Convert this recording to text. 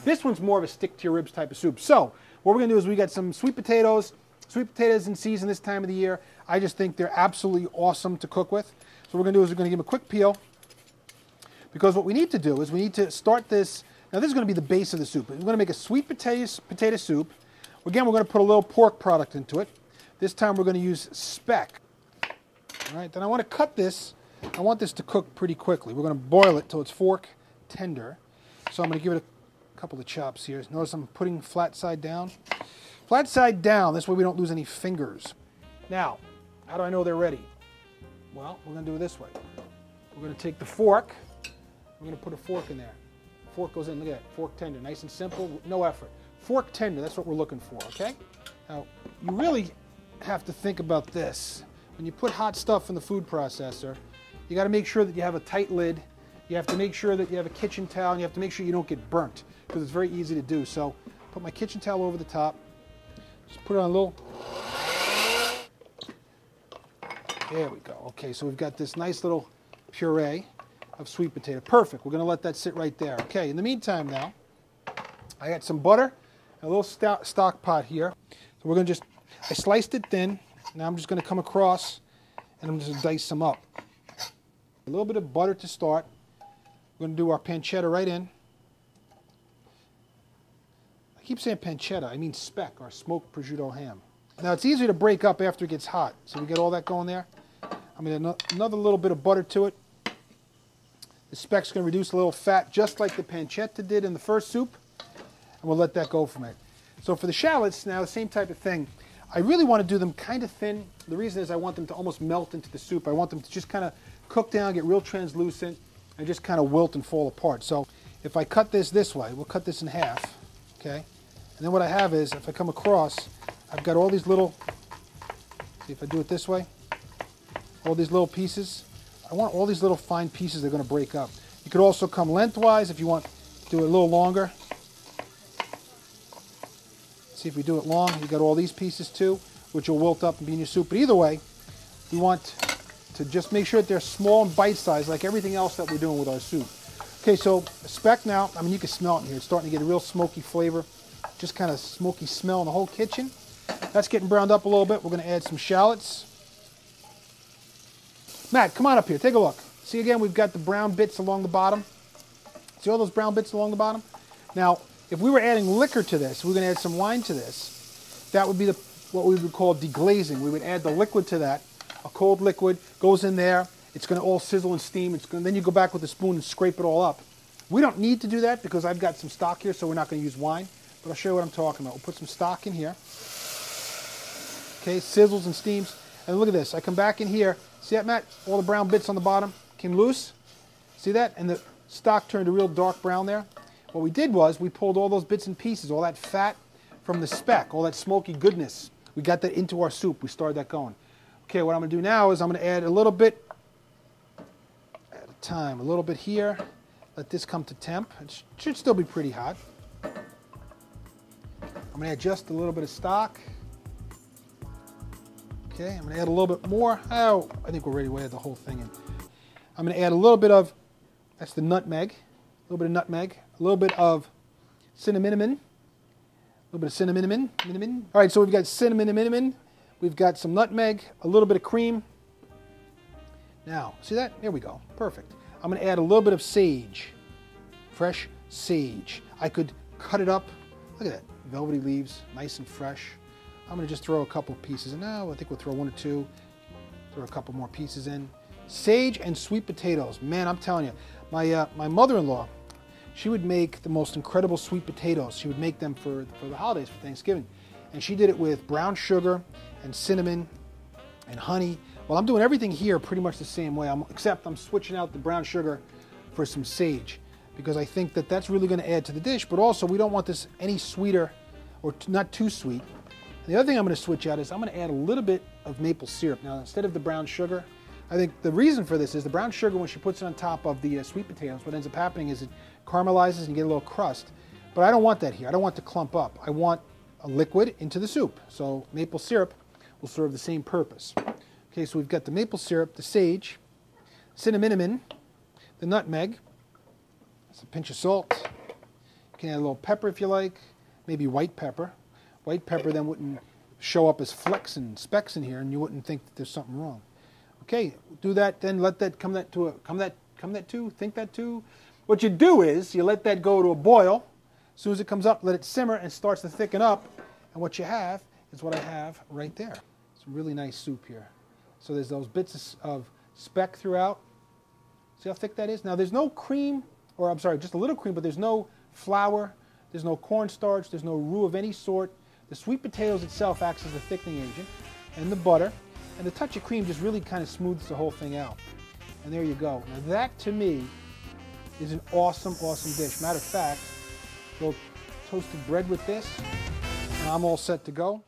This one's more of a stick to your ribs type of soup. So what we're going to do is we got some sweet potatoes. Sweet potatoes in season this time of the year. I just think they're absolutely awesome to cook with. So what we're going to do is we're going to give them a quick peel. Because what we need to do is we need to start this. Now this is going to be the base of the soup. We're going to make a sweet potato soup. Again, we're going to put a little pork product into it. This time we're going to use Speck. All right, then I want to cut this. I want this to cook pretty quickly. We're going to boil it till it's fork tender. So I'm going to give it a couple of chops here. Notice I'm putting flat side down. Flat side down, this way we don't lose any fingers. Now, how do I know they're ready? Well, we're going to do it this way. We're going to take the fork. We're going to put a fork in there. Fork goes in, look at that, fork tender, nice and simple, no effort. Fork tender, that's what we're looking for, okay? Now, you really have to think about this. When you put hot stuff in the food processor, you got to make sure that you have a tight lid. You have to make sure that you have a kitchen towel, and you have to make sure you don't get burnt, because it's very easy to do. So, put my kitchen towel over the top. Just put it on a little. There we go. Okay, so we've got this nice little puree of sweet potato. Perfect. We're going to let that sit right there. Okay, in the meantime now, I got some butter, a little stock pot here. So we're going to just, I sliced it thin. Now I'm just going to come across and I'm just going to dice some up. A little bit of butter to start. We're going to do our pancetta right in. I keep saying pancetta, I mean speck, or smoked prosciutto ham. Now it's easier to break up after it gets hot. So we get all that going there. I'm going to add another little bit of butter to it. The speck's going to reduce a little fat just like the pancetta did in the first soup. And we'll let that go from it. So for the shallots, now the same type of thing. I really want to do them kind of thin. The reason is I want them to almost melt into the soup. I want them to just kind of cook down, get real translucent, and just kind of wilt and fall apart. So if I cut this way, we'll cut this in half, okay? And then what I have is, if I come across, I've got all these little, see if I do it this way, all these little pieces. I want all these little fine pieces that are going to break up. You could also come lengthwise if you want to do it a little longer. See if we do it long, you got all these pieces too, which will wilt up and be in your soup. But either way, we want to just make sure that they're small and bite-sized like everything else that we're doing with our soup. Okay, so speck now, I mean you can smell it in here. It's starting to get a real smoky flavor, just kind of smoky smell in the whole kitchen. That's getting browned up a little bit. We're going to add some shallots. Matt, come on up here, take a look. See again, we've got the brown bits along the bottom. See all those brown bits along the bottom? Now, if we were adding liquor to this, we're going to add some wine to this, that would be what we would call deglazing. We would add the liquid to that, a cold liquid, goes in there, it's going to all sizzle and steam, then you go back with a spoon and scrape it all up. We don't need to do that because I've got some stock here, so we're not going to use wine, but I'll show you what I'm talking about. We'll put some stock in here. Okay, sizzles and steams, and look at this, I come back in here, see that, Matt? All the brown bits on the bottom came loose, see that? And the stock turned a real dark brown there. What we did was we pulled all those bits and pieces, all that fat from the speck, all that smoky goodness. We got that into our soup. We started that going. Okay, what I'm going to do now is I'm going to add a little bit at a time, a little bit here. Let this come to temp. It should still be pretty hot. I'm going to add just a little bit of stock. Okay, I'm going to add a little bit more. Oh, I think we're ready to add the whole thing in. I'm going to add a little bit of, that's the nutmeg, a little bit of nutmeg. A little bit of cinnamon, a little bit of cinnamon. All right, so we've got cinnamon, we've got some nutmeg, a little bit of cream. Now, see that? There we go, perfect. I'm going to add a little bit of sage, fresh sage. I could cut it up. Look at that, velvety leaves, nice and fresh. I'm going to just throw a couple pieces in. Now, I think we'll throw one or two. Throw a couple more pieces in. Sage and sweet potatoes. Man, I'm telling you, my mother-in-law, she would make the most incredible sweet potatoes. She would make them for the holidays, for Thanksgiving. And she did it with brown sugar and cinnamon and honey. Well, I'm doing everything here pretty much the same way, except I'm switching out the brown sugar for some sage because I think that that's really going to add to the dish, but also we don't want this any sweeter or not too sweet. And the other thing I'm going to switch out is I'm going to add a little bit of maple syrup. Now, instead of the brown sugar, I think the reason for this is the brown sugar, when she puts it on top of the sweet potatoes, what ends up happening is it caramelizes and you get a little crust. But I don't want that here. I don't want it to clump up. I want a liquid into the soup. So maple syrup will serve the same purpose. Okay, so we've got the maple syrup, the sage, cinnamon, the nutmeg, that's a pinch of salt. You can add a little pepper if you like, maybe white pepper. White pepper then wouldn't show up as flecks and specks in here, and you wouldn't think that there's something wrong. Okay, do that, then let that come that to. Think that too. What you do is you let that go to a boil. As soon as it comes up, let it simmer and starts to thicken up. And what you have is what I have right there. Some really nice soup here. So there's those bits of speck throughout. See how thick that is? Now there's no cream, or I'm sorry, just a little cream, but there's no flour, there's no cornstarch, there's no roux of any sort. The sweet potatoes itself acts as a thickening agent, and the butter, and the touch of cream just really kind of smooths the whole thing out. And there you go. Now that, to me, is an awesome, awesome dish. Matter of fact, little toasted bread with this, and I'm all set to go.